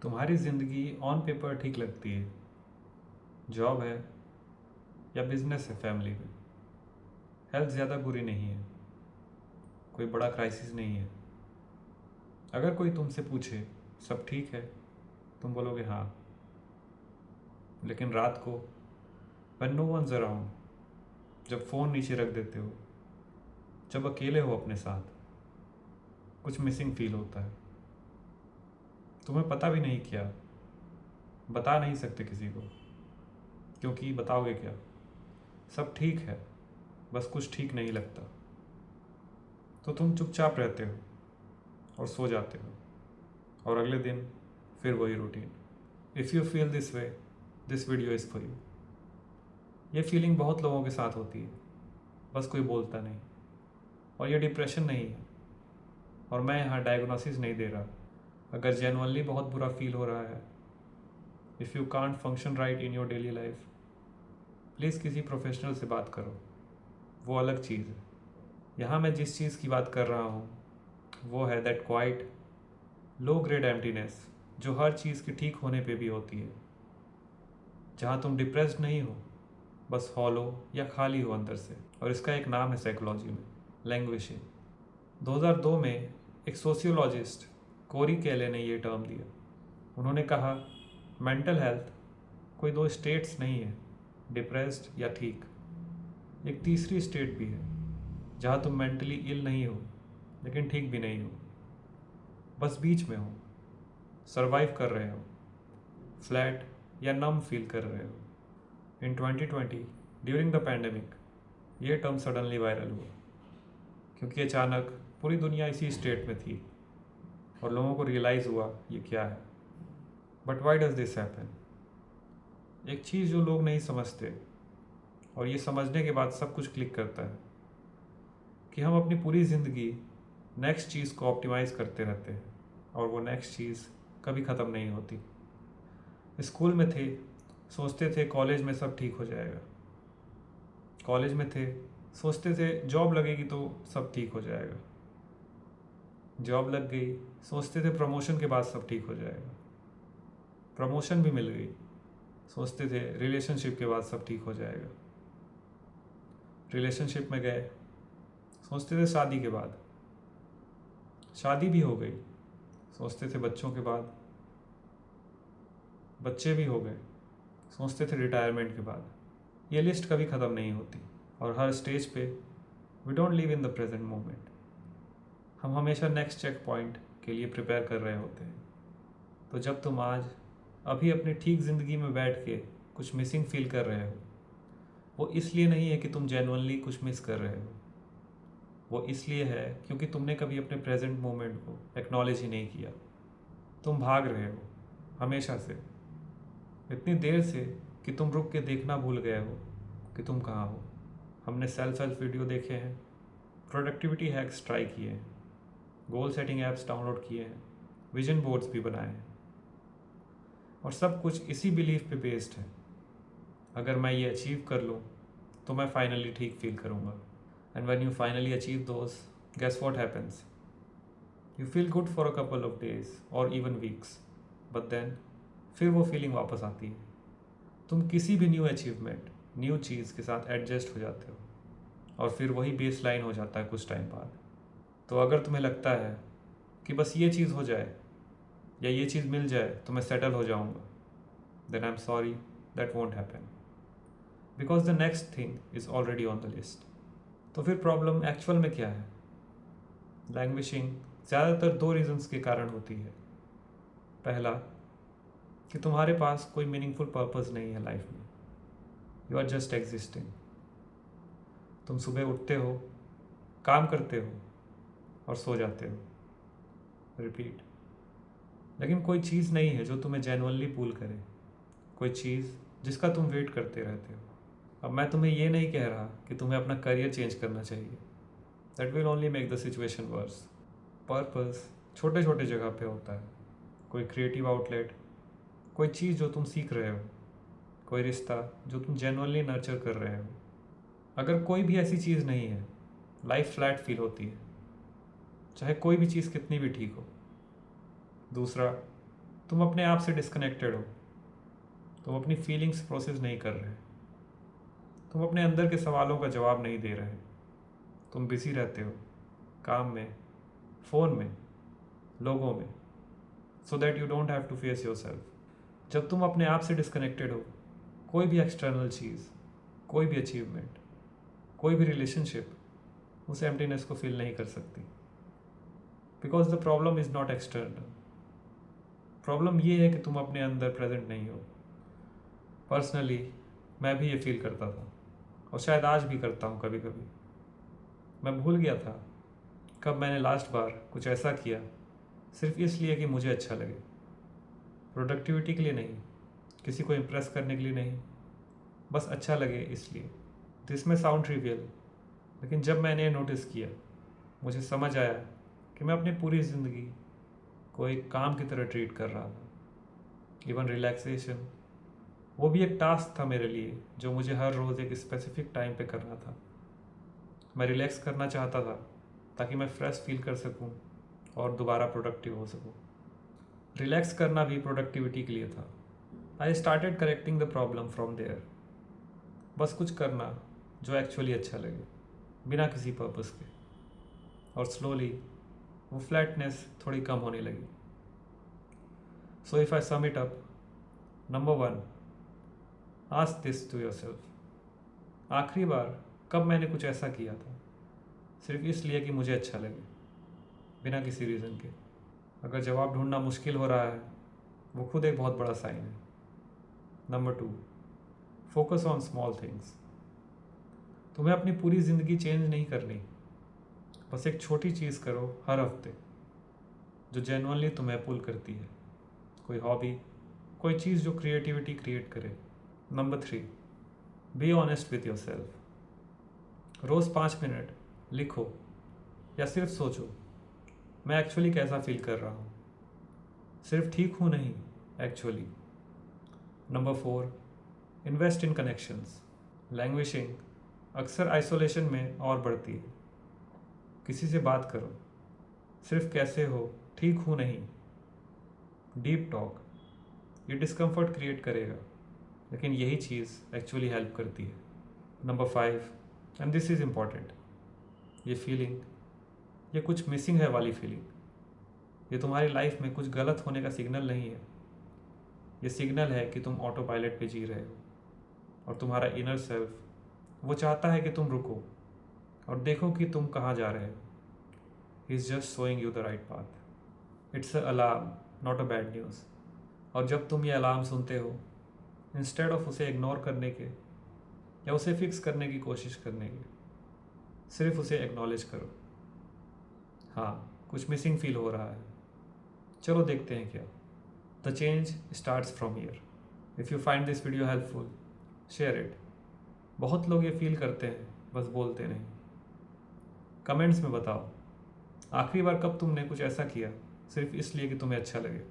तुम्हारी ज़िंदगी on paper ठीक लगती है। जॉब है या बिजनेस है, फैमिली में हेल्थ ज़्यादा बुरी नहीं है, कोई बड़ा क्राइसिस नहीं है। अगर कोई तुमसे पूछे सब ठीक है, तुम बोलोगे हाँ। लेकिन रात को when no one's around, जब फ़ोन नीचे रख देते हो, जब अकेले हो अपने साथ, कुछ मिसिंग फील होता है। तुम्हें पता भी नहीं क्या, बता नहीं सकते किसी को, क्योंकि बताओगे क्या। सब ठीक है, बस कुछ ठीक नहीं लगता। तो तुम चुपचाप रहते हो और सो जाते हो, और अगले दिन फिर वही routine. If you feel this way, this video is for you. ये फीलिंग बहुत लोगों के साथ होती है, बस कोई बोलता नहीं। और ये डिप्रेशन नहीं है, और मैं यहाँ डायग्नोसिस नहीं दे रहा। अगर जेनुअनली बहुत बुरा फील हो रहा है, if you can't function right in your daily life, please किसी प्रोफेशनल से बात करो, वो अलग चीज़ है। यहाँ मैं जिस चीज़ की बात कर रहा हूँ वो है that quite low grade emptiness, जो हर चीज़ के ठीक होने पे भी होती है। जहाँ तुम डिप्रेस्ड नहीं हो, बस हॉलो या खाली हो अंदर से। और इसका एक नाम है साइकोलॉजी में, लैंग्वेजिंग। 2002 में एक सोशियोलॉजिस्ट कोरी केले ने ये टर्म दिया। उन्होंने कहा मेंटल हेल्थ कोई दो स्टेट्स नहीं है, डिप्रेस्ड या ठीक। एक तीसरी स्टेट भी है, जहाँ तुम मेंटली इल नहीं हो लेकिन ठीक भी नहीं हो, बस बीच में हो, सरवाइव कर रहे हो, फ्लैट या नम फील कर रहे हो। इन 2020 ड्यूरिंग द पैंडेमिक ये टर्म सडनली वायरल हुआ, क्योंकि अचानक पूरी दुनिया इसी स्टेट में थी और लोगों को रियलाइज़ हुआ ये क्या है। But why does this happen? एक चीज़ जो लोग नहीं समझते, और ये समझने के बाद सब कुछ क्लिक करता है, कि हम अपनी पूरी ज़िंदगी नेक्स्ट चीज़ को ऑप्टिमाइज़ करते रहते हैं, और वो नेक्स्ट चीज़ कभी ख़त्म नहीं होती। स्कूल में थे, सोचते थे कॉलेज में सब ठीक हो जाएगा। कॉलेज में थे, सोचते थे जॉब लगेगी तो सब ठीक हो जाएगा। जॉब लग गई, सोचते थे प्रमोशन के बाद सब ठीक हो जाएगा। प्रमोशन भी मिल गई, सोचते थे रिलेशनशिप के बाद सब ठीक हो जाएगा। रिलेशनशिप में गए, सोचते थे शादी के बाद। शादी भी हो गई, सोचते थे बच्चों के बाद। बच्चे भी हो गए, सोचते थे रिटायरमेंट के बाद। ये लिस्ट कभी ख़त्म नहीं होती, और हर स्टेज पे we don't live in the present moment. हम हमेशा नेक्स्ट चेक पॉइंट के लिए प्रिपेयर कर रहे होते हैं। तो जब तुम आज अभी अपनी ठीक ज़िंदगी में बैठ के कुछ मिसिंग फील कर रहे हो, वो इसलिए नहीं है कि तुम जेन्युइनली कुछ मिस कर रहे हो। वो इसलिए है क्योंकि तुमने कभी अपने प्रेजेंट मोमेंट को एक्नॉलेज ही नहीं किया। तुम भाग रहे हो हमेशा से, इतनी देर से कि तुम रुक के देखना भूल गए हो कि तुम कहाँ हो। हमने सेल्फ हेल्प वीडियो देखे हैं, प्रोडक्टिविटी हैक्स ट्राई किए हैं, गोल सेटिंग ऐप्स डाउनलोड किए हैं, विजन बोर्ड्स भी बनाए हैं, और सब कुछ इसी बिलीफ पे बेस्ड है, अगर मैं ये अचीव कर लूँ तो मैं फाइनली ठीक फील करूँगा। And when you finally achieve those, guess what happens? You feel good for a couple of days और इवन वीक्स, बट देन फिर वो फीलिंग वापस आती है। तुम किसी भी न्यू अचीवमेंट, न्यू चीज़ के साथ एडजस्ट हो जाते हो, और फिर वही बेस लाइन हो जाता है कुछ टाइम बाद। तो अगर तुम्हें लगता है कि बस ये चीज़ हो जाए या ये चीज़ मिल जाए तो मैं सेटल हो जाऊँगा, then I am sorry, that won't happen, because the next thing is already on the list. तो फिर प्रॉब्लम एक्चुअल में क्या है? लैंग्वेजिंग ज़्यादातर दो रीजंस के कारण होती है। पहला, कि तुम्हारे पास कोई मीनिंगफुल पर्पस नहीं है लाइफ में, यू आर जस्ट एग्जिस्टिंग। तुम सुबह उठते हो, काम करते हो और सो जाते हो, रिपीट। लेकिन कोई चीज़ नहीं है जो तुम्हें जेन्युइनली पुल करे, कोई चीज़ जिसका तुम वेट करते रहते हो। अब मैं तुम्हें ये नहीं कह रहा कि तुम्हें अपना करियर चेंज करना चाहिए, that will only make the situation worse. Purpose छोटे छोटे जगह पे होता है, कोई क्रिएटिव आउटलेट, कोई चीज़ जो तुम सीख रहे हो, कोई रिश्ता जो तुम जेन्युइनली नर्चर कर रहे हो। अगर कोई भी ऐसी चीज़ नहीं है, लाइफ फ्लैट फील होती है, चाहे कोई भी चीज़ कितनी भी ठीक हो। दूसरा, तुम अपने आप से डिस्कनेक्टेड हो, तुम अपनी फीलिंग्स प्रोसेस नहीं कर रहे, तुम अपने अंदर के सवालों का जवाब नहीं दे रहे, तुम बिजी रहते हो काम में, फ़ोन में, लोगों में, so that you don't have to face yourself. जब तुम अपने आप से डिस्कनेक्टेड हो, कोई भी एक्सटर्नल चीज़, कोई भी अचीवमेंट, कोई भी रिलेशनशिप उस एम्प्टीनेस को फील नहीं कर सकती। Because the problem is not external, problem ये है कि तुम अपने अंदर प्रेजेंट नहीं हो। पर्सनली मैं भी ये फील करता था, और शायद आज भी करता हूँ कभी कभी। मैं भूल गया था कब मैंने लास्ट बार कुछ ऐसा किया सिर्फ इसलिए कि मुझे अच्छा लगे, प्रोडक्टिविटी के लिए नहीं, किसी को इम्प्रेस करने के लिए नहीं, बस अच्छा लगे इसलिए। दिस में साउंड ट्रिवियल, लेकिन जब मैंने नोटिस किया, मुझे समझ आया कि मैं अपनी पूरी ज़िंदगी को एक काम की तरह ट्रीट कर रहा था। इवन रिलैक्सेशन, वो भी एक टास्क था मेरे लिए जो मुझे हर रोज़ एक स्पेसिफिक टाइम पे करना था। मैं रिलैक्स करना चाहता था ताकि मैं फ्रेश फील कर सकूं और दोबारा प्रोडक्टिव हो सकूं। रिलैक्स करना भी प्रोडक्टिविटी के लिए था। I started correcting the problem from there. बस कुछ करना जो एक्चुअली अच्छा लगे, बिना किसी पर्पस के। और स्लोली वो फ्लैटनेस थोड़ी कम होने लगी। So if I sum it up, number 1, ask this to yourself. आखिरी बार कब मैंने कुछ ऐसा किया था सिर्फ इसलिए कि मुझे अच्छा लगे, बिना किसी रीज़न के? अगर जवाब ढूंढना मुश्किल हो रहा है, वो खुद एक बहुत बड़ा साइन है। Number 2, focus on small things. तुम्हें अपनी पूरी ज़िंदगी चेंज नहीं करनी, बस एक छोटी चीज़ करो हर हफ्ते जो जेन्युइनली तुम्हें पुल करती है। कोई हॉबी, कोई चीज़ जो क्रिएटिविटी क्रिएट करे। Number 3, be honest with yourself. रोज़ 5 मिनट लिखो या सिर्फ सोचो, मैं एक्चुअली कैसा फील कर रहा हूँ। सिर्फ ठीक हूँ नहीं, actually. Number 4, invest in connections. Languaging अक्सर आइसोलेशन में और बढ़ती है। किसी से बात करो, सिर्फ कैसे हो, ठीक हूँ नहीं। डीप टॉक, ये डिस्कम्फर्ट क्रिएट करेगा, लेकिन यही चीज़ एक्चुअली हेल्प करती है। Number 5, and this is important, ये फीलिंग, ये कुछ मिसिंग है वाली फीलिंग, ये तुम्हारी लाइफ में कुछ गलत होने का सिग्नल नहीं है। ये सिग्नल है कि तुम ऑटो पायलट पे जी रहे हो, और तुम्हारा इनर सेल्फ वो चाहता है कि तुम रुको और देखो कि तुम कहाँ जा रहे हो। He is just showing you the right path. It's a alarm, not a bad news. और जब तुम ये अलार्म सुनते हो, इंस्टेड ऑफ उसे इग्नोर करने के या उसे फिक्स करने की कोशिश करने के, सिर्फ उसे एक्नॉलेज करो। हाँ, कुछ मिसिंग फील हो रहा है, चलो देखते हैं क्या। The change starts from here. If you find this video helpful, share it. बहुत लोग ये फील करते हैं, बस बोलते नहीं। कमेंट्स में बताओ, आखिरी बार कब तुमने कुछ ऐसा किया सिर्फ इसलिए कि तुम्हें अच्छा लगे,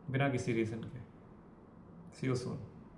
बिना किसी रीज़न के। सी यू सून।